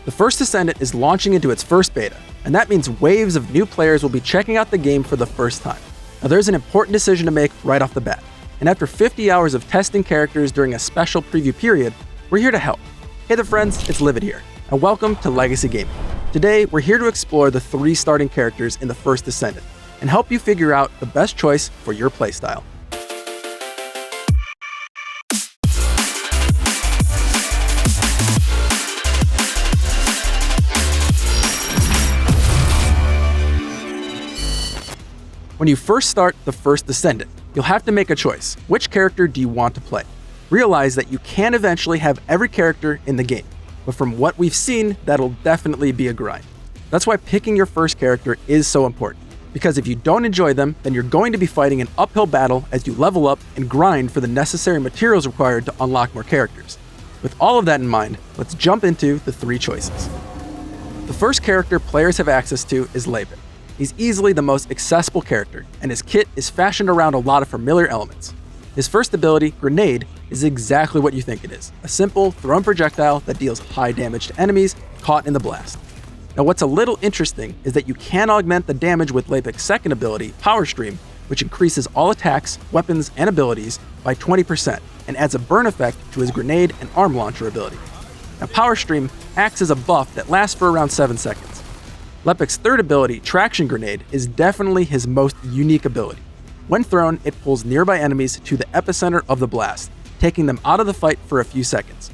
The First Descendant is launching into its first beta, and that means waves of new players will be checking out the game for the first time. Now there's an important decision to make right off the bat, and after 50 hours of testing characters during a special preview period, we're here to help. Hey there friends, it's Livid here, and welcome to Legacy Gaming. Today, we're here to explore the 3 starting characters in the First Descendant, and help you figure out the best choice for your playstyle. When you first start the First Descendant, you'll have to make a choice. Which character do you want to play? Realize that you can eventually have every character in the game, but from what we've seen, that'll definitely be a grind. That's why picking your first character is so important, because if you don't enjoy them, then you're going to be fighting an uphill battle as you level up and grind for the necessary materials required to unlock more characters. With all of that in mind, let's jump into the 3 choices. The first character players have access to is Lepic. He's easily the most accessible character, and his kit is fashioned around a lot of familiar elements. His first ability, Grenade, is exactly what you think it is, a simple, thrown projectile that deals high damage to enemies caught in the blast. Now what's a little interesting is that you can augment the damage with Lepic's second ability, Power Stream, which increases all attacks, weapons, and abilities by 20%, and adds a burn effect to his grenade and arm launcher ability. Now Power Stream acts as a buff that lasts for around 7 seconds. Lepic's third ability, Traction Grenade, is definitely his most unique ability. When thrown, it pulls nearby enemies to the epicenter of the blast, taking them out of the fight for a few seconds.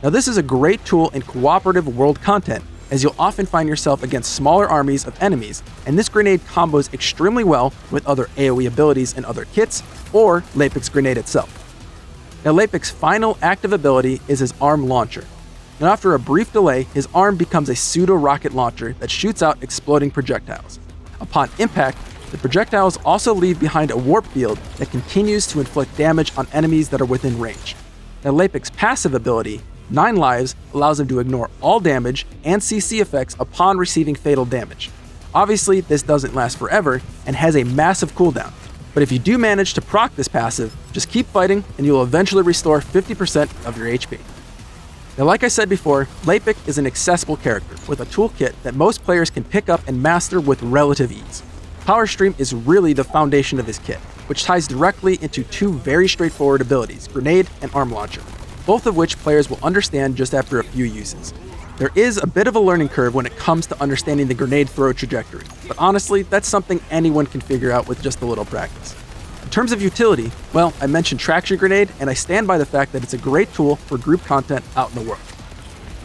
Now this is a great tool in cooperative world content, as you'll often find yourself against smaller armies of enemies, and this grenade combos extremely well with other AoE abilities and other kits, or Lepic's grenade itself. Now Lepic's final active ability is his arm launcher. Now after a brief delay, his arm becomes a pseudo-rocket launcher that shoots out exploding projectiles. Upon impact, the projectiles also leave behind a warp field that continues to inflict damage on enemies that are within range. Now Lepic's passive ability, 9 Lives, allows him to ignore all damage and CC effects upon receiving fatal damage. Obviously, this doesn't last forever and has a massive cooldown, but if you do manage to proc this passive, just keep fighting and you'll eventually restore 50% of your HP. Now like I said before, Lepic is an accessible character with a toolkit that most players can pick up and master with relative ease. Power Stream is really the foundation of his kit, which ties directly into 2 very straightforward abilities, Grenade and Arm Launcher, both of which players will understand just after a few uses. There is a bit of a learning curve when it comes to understanding the grenade throw trajectory, but honestly, that's something anyone can figure out with just a little practice. In terms of utility, well, I mentioned Traction Grenade, and I stand by the fact that it's a great tool for group content out in the world.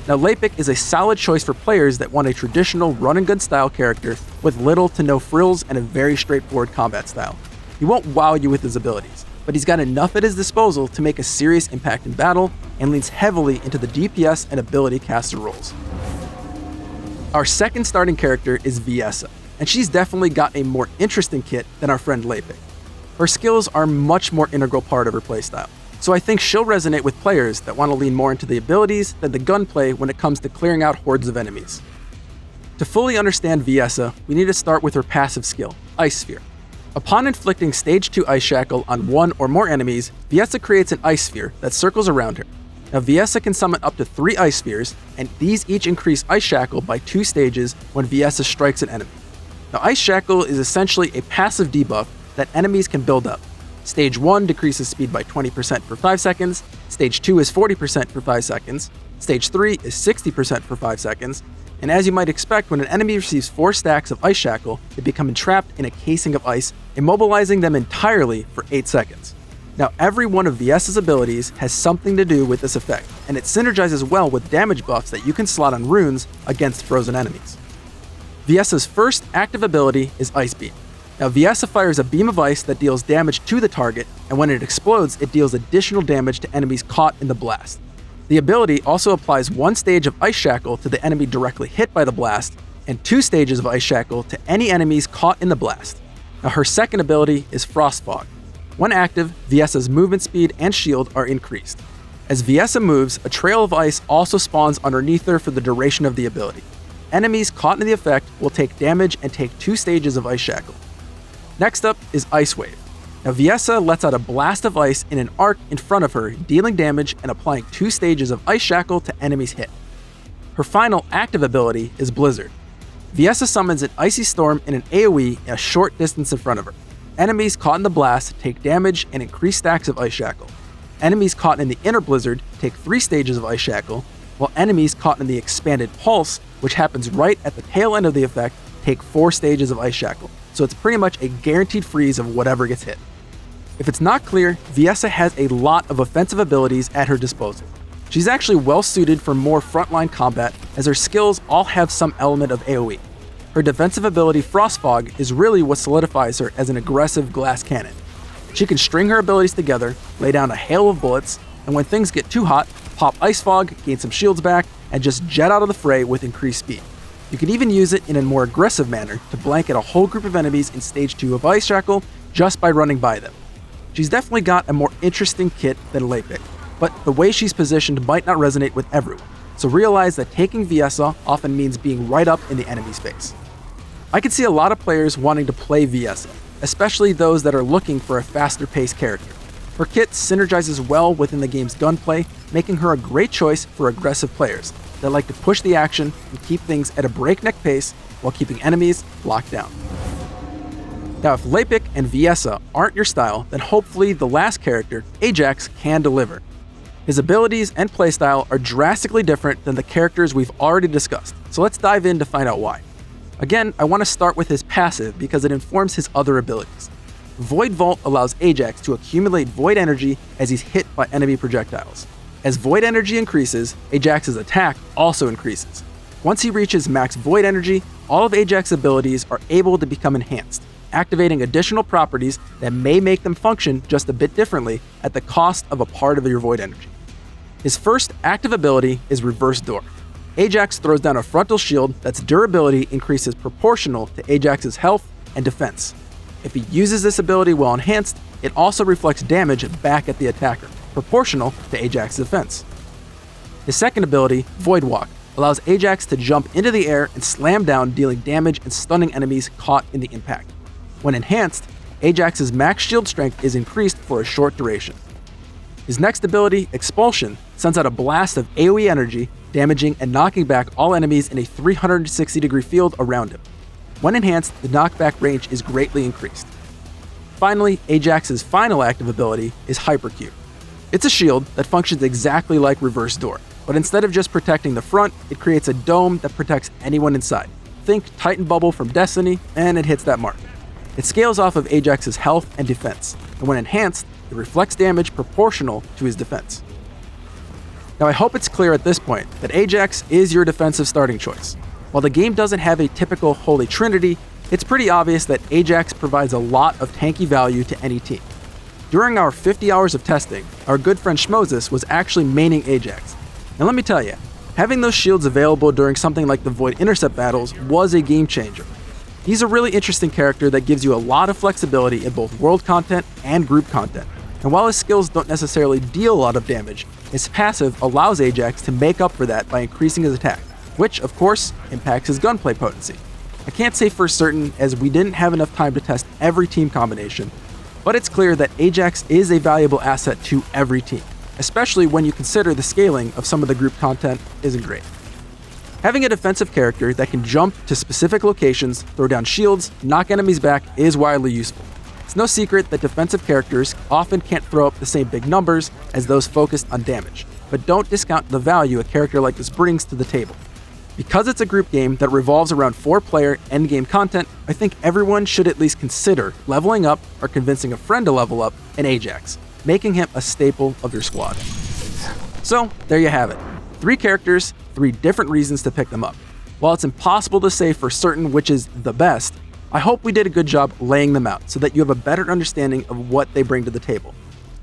Now Lepic is a solid choice for players that want a traditional run-and-gun style character with little to no frills and a very straightforward combat style. He won't wow you with his abilities, but he's got enough at his disposal to make a serious impact in battle and leans heavily into the DPS and ability caster roles. Our second starting character is Viessa, and she's definitely got a more interesting kit than our friend Lepic. Her skills are a much more integral part of her playstyle, so I think she'll resonate with players that want to lean more into the abilities than the gunplay when it comes to clearing out hordes of enemies. To fully understand Viessa, we need to start with her passive skill, Ice Sphere. Upon inflicting Stage 2 Ice Shackle on 1 or more enemies, Viessa creates an Ice Sphere that circles around her. Now Viessa can summon up to 3 Ice Spheres, and these each increase Ice Shackle by 2 stages when Viessa strikes an enemy. Now Ice Shackle is essentially a passive debuff that enemies can build up. Stage 1 decreases speed by 20% for 5 seconds, Stage 2 is 40% for 5 seconds, Stage 3 is 60% for 5 seconds, and as you might expect, when an enemy receives 4 stacks of Ice Shackle, they become entrapped in a casing of ice, immobilizing them entirely for 8 seconds. Now every one of Viessa's abilities has something to do with this effect, and it synergizes well with damage buffs that you can slot on runes against frozen enemies. Viessa's first active ability is Ice Beam. Now Viessa fires a beam of ice that deals damage to the target, and when it explodes, it deals additional damage to enemies caught in the blast. The ability also applies 1 stage of Ice Shackle to the enemy directly hit by the blast, and 2 stages of Ice Shackle to any enemies caught in the blast. Now her second ability is Frost Fog. When active, Viessa's movement speed and shield are increased. As Viessa moves, a trail of ice also spawns underneath her for the duration of the ability. Enemies caught in the effect will take damage and take 2 stages of Ice Shackle. Next up is Ice Wave. Now Viessa lets out a blast of ice in an arc in front of her, dealing damage and applying 2 stages of Ice Shackle to enemies hit. Her final active ability is Blizzard. Viessa summons an Icy Storm in an AoE a short distance in front of her. Enemies caught in the blast take damage and increase stacks of Ice Shackle. Enemies caught in the inner Blizzard take 3 stages of Ice Shackle, while enemies caught in the expanded Pulse, which happens right at the tail end of the effect, take 4 stages of Ice Shackle, so it's pretty much a guaranteed freeze of whatever gets hit. If it's not clear, Viessa has a lot of offensive abilities at her disposal. She's actually well suited for more frontline combat, as her skills all have some element of AoE. Her defensive ability Frost Fog is really what solidifies her as an aggressive glass cannon. She can string her abilities together, lay down a hail of bullets, and when things get too hot, pop Ice Fog, gain some shields back, and just jet out of the fray with increased speed. You can even use it in a more aggressive manner to blanket a whole group of enemies in Stage 2 of Ice Shackle just by running by them. She's definitely got a more interesting kit than Lepic, but the way she's positioned might not resonate with everyone, so realize that taking Viessa often means being right up in the enemy's face. I can see a lot of players wanting to play Viessa, especially those that are looking for a faster paced character. Her kit synergizes well within the game's gunplay, making her a great choice for aggressive players that like to push the action and keep things at a breakneck pace while keeping enemies locked down. Now, if Lepic and Viessa aren't your style, then hopefully the last character, Ajax, can deliver. His abilities and playstyle are drastically different than the characters we've already discussed, so let's dive in to find out why. Again, I want to start with his passive because it informs his other abilities. Void Vault allows Ajax to accumulate void energy as he's hit by enemy projectiles. As void energy increases, Ajax's attack also increases. Once he reaches max void energy, all of Ajax's abilities are able to become enhanced, activating additional properties that may make them function just a bit differently at the cost of a part of your void energy. His first active ability is Reverse Door. Ajax throws down a frontal shield that's durability increases proportional to Ajax's health and defense. If he uses this ability while enhanced, it also reflects damage back at the attacker, proportional to Ajax's defense. His second ability, Void Walk, allows Ajax to jump into the air and slam down, dealing damage and stunning enemies caught in the impact. When enhanced, Ajax's max shield strength is increased for a short duration. His next ability, Expulsion, sends out a blast of AoE energy, damaging and knocking back all enemies in a 360-degree field around him. When enhanced, the knockback range is greatly increased. Finally, Ajax's final active ability is Hypercube. It's a shield that functions exactly like Reverse Door, but instead of just protecting the front, it creates a dome that protects anyone inside. Think Titan Bubble from Destiny, and it hits that mark. It scales off of Ajax's health and defense, and when enhanced, it reflects damage proportional to his defense. Now, I hope it's clear at this point that Ajax is your defensive starting choice. While the game doesn't have a typical Holy Trinity, it's pretty obvious that Ajax provides a lot of tanky value to any team. During our 50 hours of testing, our good friend Schmozus was actually maining Ajax. And let me tell you, having those shields available during something like the Void Intercept battles was a game changer. He's a really interesting character that gives you a lot of flexibility in both world content and group content. And while his skills don't necessarily deal a lot of damage, his passive allows Ajax to make up for that by increasing his attack, which, of course, impacts his gunplay potency. I can't say for certain as we didn't have enough time to test every team combination, but it's clear that Ajax is a valuable asset to every team, especially when you consider the scaling of some of the group content isn't great. Having a defensive character that can jump to specific locations, throw down shields, knock enemies back is widely useful. It's no secret that defensive characters often can't throw up the same big numbers as those focused on damage, but don't discount the value a character like this brings to the table. Because it's a group game that revolves around 4-player endgame content, I think everyone should at least consider leveling up or convincing a friend to level up in Ajax, making him a staple of your squad. So, there you have it. 3 characters, 3 different reasons to pick them up. While it's impossible to say for certain which is the best, I hope we did a good job laying them out so that you have a better understanding of what they bring to the table.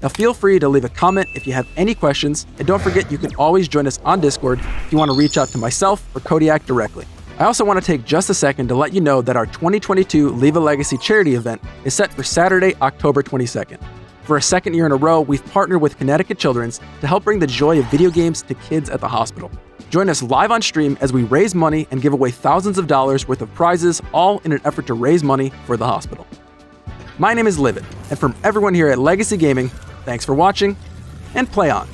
Now feel free to leave a comment if you have any questions, and don't forget you can always join us on Discord if you want to reach out to myself or Kodiak directly. I also want to take just a second to let you know that our 2022 Leave a Legacy charity event is set for Saturday, October 22nd. For a second year in a row, we've partnered with Connecticut Children's to help bring the joy of video games to kids at the hospital. Join us live on stream as we raise money and give away thousands of dollars worth of prizes, all in an effort to raise money for the hospital. My name is Livid, and from everyone here at Legacy Gaming, thanks for watching, and play on.